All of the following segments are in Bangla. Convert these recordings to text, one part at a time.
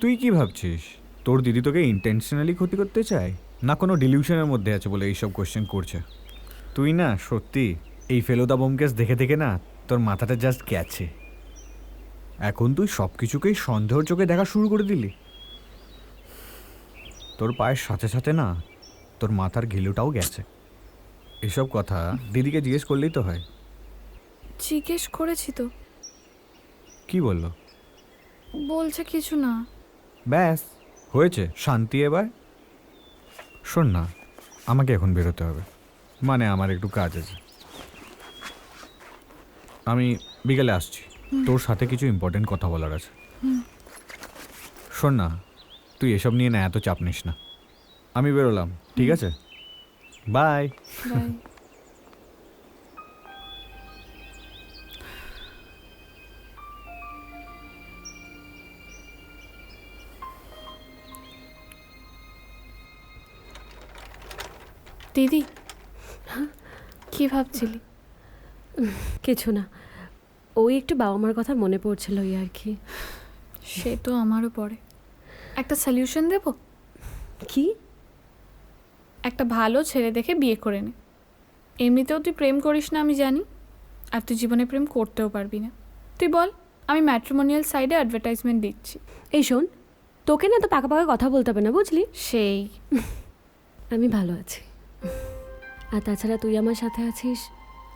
তুই কি ভাবছিস তোর দিদি তোকে ইন্টেনশনালি ক্ষতি করতে চায়, না কোনো ডিলিউশনের মধ্যে আছে বলে এইসব কোশ্চেন করছে? তুই না সত্যি এই ফেলুদা বোমকেস দেখে দেখে না তোর মাথাটা জাস্ট গেছে। এখন তুই সব কিছুকেই সন্দেহর চোখে দেখা শুরু করে দিলি। তোর পায়ের সাথে সাথে না তোর মাথার ঘিলুটাও গেছে। এসব কথা দিদিকে জিজ্ঞেস করলেই তো হয়। জিজ্ঞেস করেছি তো, কি বললো? বলছে কিছু না। ব্যাস হয়েছে, শান্তি এবার। শোন না, আমাকে এখন বেরোতে হবে, মানে আমার একটু কাজ আছে। আমি বিকেলে আসছি, তোর সাথে কিছু ইম্পর্টেন্ট কথা বলার আছে। শোন না, তুই এসব নিয়ে না এত চাপ নিস না। আমি বেরোলাম, ঠিক আছে? বাই। বাই। দিদি, কি ভাবছিলি? কিছু না, ওই একটু বাবা মার কথা মনে পড়ছিল এই আর কি। সে তো আমারও পড়ে। একটা সলিউশন দেব? কি? একটা ভালো ছেলে দেখে বিয়ে করে নে। এমনিতেও তুই প্রেম করিস না আমি জানি, আর তুই জীবনে প্রেম করতেও পারবি না। তুই বল, আমি ম্যাট্রিমোনিয়াল সাইডে অ্যাডভার্টাইজমেন্ট দিচ্ছি। এই শোন, তোকে না তো পাকা পাকা কথা বলতে হবে না, বুঝলি? সেই আমি ভালো আছি, আর তাছাড়া তুই আমার সাথে আছিস,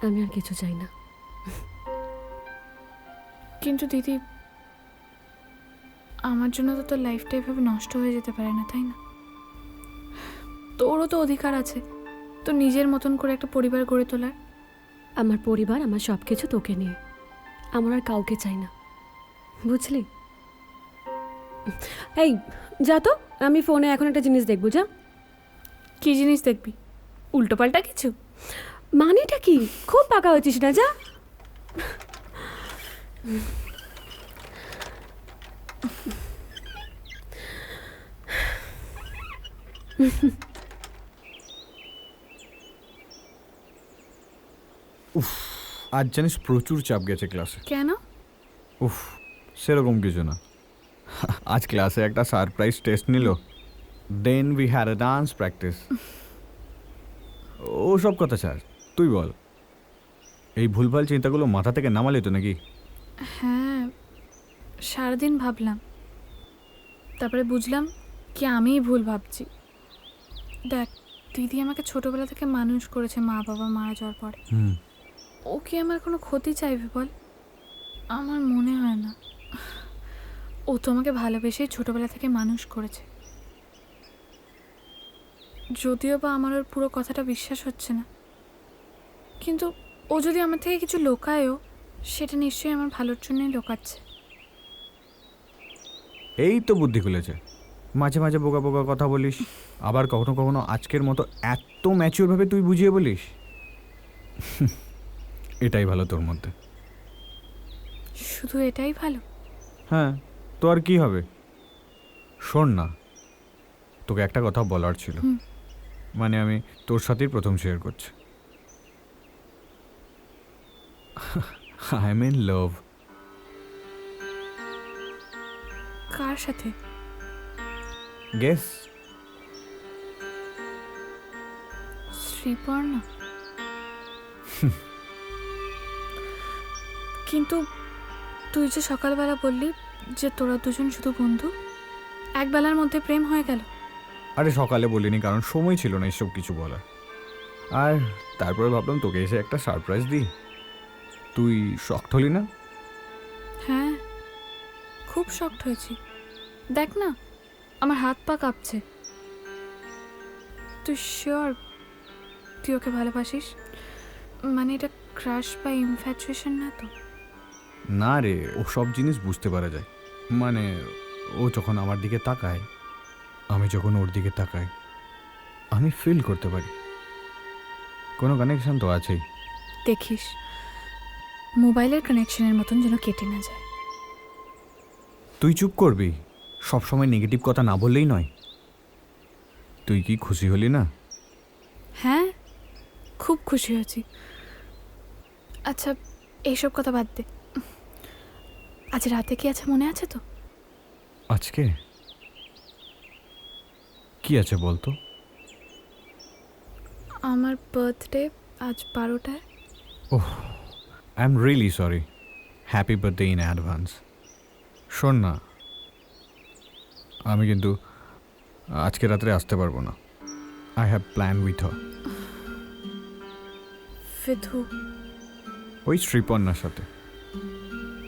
আমি আর কিছু চাই না। কিন্তু দিদি, আমার জন্য তো তোর লাইফটা এভাবে নষ্ট হয়ে যেতে পারে না, তাই না? তোরও তো অধিকার আছে তোর নিজের মতন করে একটা পরিবার গড়ে তোলার। আমার পরিবার, আমার সব কিছু তোকে নিয়ে, আমার আর কাউকে চাই না, বুঝলি? এই যা তো, আমি ফোনে এখন একটা জিনিস দেখবো, যা। কি জিনিস দেখবি? উল্টোপাল্টা কিছু? মানেটা কি? খুব পাকা হয়েছিস না, যা। আজ জানিস প্রচুর চাপ গেছে ক্লাসে। কেন? উফ, সেরকম কিছু না। আজ ক্লাসে একটা সারপ্রাইজ টেস্ট নিল, then we had a dance practice. ও সব কথা ছাড়, তুই বল, এই ভুলভাল চিন্তাগুলো মাথা থেকে নামালি তো নাকি? হ্যাঁ, সারাদিন ভাবলাম, তারপরে বুঝলাম কি আমিই ভুল ভাবছি। দেখ, দিদি আমাকে ছোটবেলা থেকে মানুষ করেছে মা বাবা মারা যাওয়ার পরে। ও কি আমার কোনো ক্ষতি চাইবে বল? আমার মনে হয় না। ও তো আমাকে ভালোবেসেই ছোটবেলা থেকে মানুষ করেছে। যদিও বা আমার ওর পুরো কথাটা বিশ্বাস হচ্ছে না, কিন্তু ও যদি আমার থেকে কিছু লোকায়ও, সেটা নিশ্চয়ই আমার ভালোর জন্যই লোকাচ্ছে। এই তো বুদ্ধি খুলেছে। মাঝে মাঝে বোকা বোকা কথা বলিস, আবার কখনো কখনো আজকের মতো এত ম্যাচিওরভাবে তুই বুঝিয়ে বলিস। এটাই ভালো তোর মধ্যে। শুধু এটাই ভালো? হ্যাঁ, তো আর কি হবে? শোন না, তোকে একটা কথা বলার ছিল, মানে আমি তোর সাথেই প্রথম শেয়ার করছি। I am in love. কার সাথে? গেস। শ্রীপর্ণা? কিন্তু তুই যে সকালবেলা বললি যে তোরা দুজন শুধু বন্ধু, এক বেলার মধ্যে প্রেম হয়ে গেল। আরে সকালে বলিনি, কারণ সময় ছিল না এসব কিছু বলার। আর তারপরে ভাবলাম তোকে এসে একটা সারপ্রাইজ দিই। তুই শকড হলি না? হ্যাঁ, খুব শকড হয়েছি। দেখ না, আমার হাত পা কাঁপছে। তুই শিওর তুই ওকে ভালোবাসিস? মানে এটা ক্রাশ বা ইনফ্যাচুয়েশন না তো? না রে, ও সব জিনিস বুঝতে পারা যায়। মানে ও যখন আমার দিকে তাকায়, আমি যখন ওর দিকে তাকাই, আমি ফিল করতে পারি কোনো কানেকশন তো আছেই। দেখিস, মোবাইলের কানেকশনের মতন যেন কেটে না যায়। তুই চুপ করবি, সবসময় নেগেটিভ কথা না বললেই নয়। তুই কি খুশি হলি না? হ্যাঁ, খুব খুশি হয়েছি। আচ্ছা, এইসব কথা বাদ দে। আজ রাতে কি আছে মনে আছে তো? আজকে কি আছে বলতো? আমার বার্থডে আজ 12টায়। I am really sorry. Happy birthday in advance. শোন না, আমি কিন্তু আজকে রাত্রে আসতে পারবো না। I have plan with her. ফিধু, ওই শ্রীপর্ণার সাথে।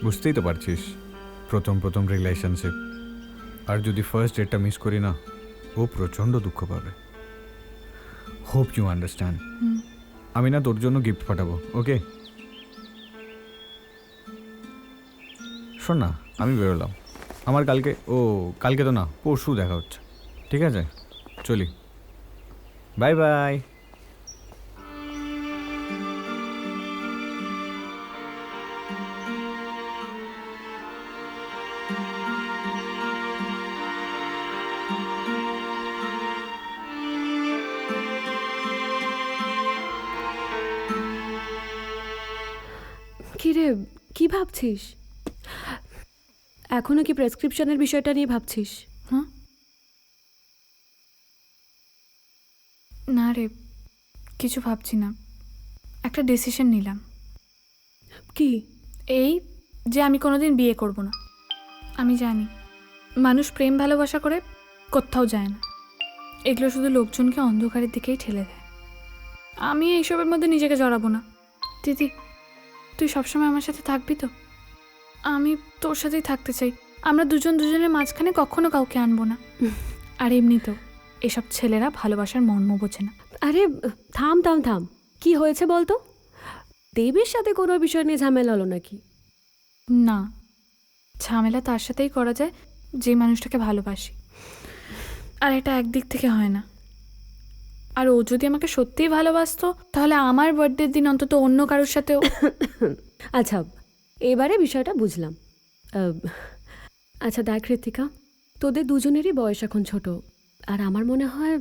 বুঝতেই তো পারছিস, প্রথম রিলেশনশিপ। আর যদি ফার্স্ট ডেটটা মিস করি না, ও প্রচণ্ড দুঃখ পাবে। Hope you understand. আমি না তোর জন্য গিফট পাঠাবো, ওকে? শোন না, আমি বেরোলাম। আমার কালকে তো না, পরশু দেখা হচ্ছে। ঠিক আছে, চলি। Bye bye. কি রে, কি ভাবছিস? এখনো কি প্রেসক্রিপশনের বিষয়টা নিয়ে ভাবছিস? হ্যাঁ? না রে, কিছু ভাবছি না। একটা ডিসিশন নিলাম। কি? এই যে আমি কোনোদিন বিয়ে করব না। আমি জানি মানুষ প্রেম ভালোবাসা করে কোথাও যায় না, এগুলো শুধু লোকজনকে অন্ধকারের দিকেই ঠেলে দেয়। আমি এইসবের মধ্যে নিজেকে জড়াবো না। দিদি, তুই সবসময় আমার সাথে থাকবি তো? আমি তোর সাথেই থাকতে চাই। আমরা দুজনের মাঝখানে কখনো কাউকে আনবো না। আর এমনিতেও এসব ছেলেরা ভালোবাসার মর্ম বোঝে না। আরে থাম থাম থাম, কি হয়েছে বলতো? দেবের সাথে কোনো বিষয় নিয়ে ঝামেলা হলো নাকি? না, ঝামেলা তার সাথেই করা যায় যে মানুষটাকে ভালোবাসি। আর এটা একদিক থেকে হয় না। আর ও যদি আমাকে সত্যিই ভালোবাসতো, তাহলে আমার বার্থডের দিন অন্তত অন্য কারোর সাথেও। আচ্ছা, এবারে বিষয়টা বুঝলাম। আচ্ছা দেখ ঋতিকা, তোদের দুজনেরই বয়স এখন ছোট। আর আমার মনে হয়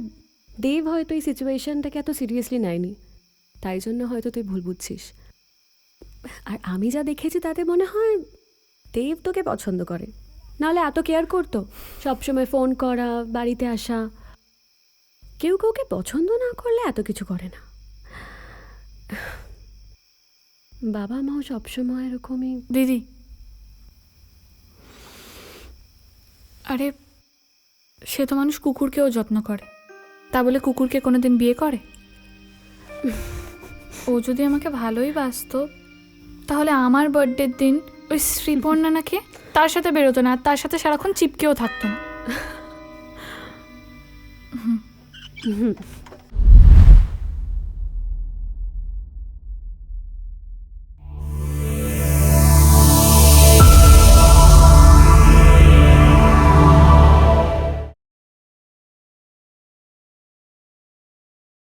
দেব হয়তো এই সিচুয়েশনটাকে এত সিরিয়াসলি নেয়নি, তাই জন্য হয়তো তুই ভুল বুঝছিস। আর আমি যা দেখেছি তাতে মনে হয় দেব তোকে পছন্দ করে, নাহলে এত কেয়ার করতো। সবসময় ফোন করা, বাড়িতে আসা। কেউ কাউকে পছন্দ না করলে এত কিছু করে না। বাবা মাও সবসময় এরকমই। দিদি, আরে সে তো মানুষ কুকুরকেও যত্ন করে, তা বলে কুকুরকে কোনোদিন বিয়ে করে? ও যদি আমাকে ভালোই বাসতো, তাহলে আমার বার্থডের দিন ওই শ্রীপর্ণা নাকি তার সাথে বেরোতো না, আর তার সাথে সারাক্ষণ চিপকেও থাকতো না।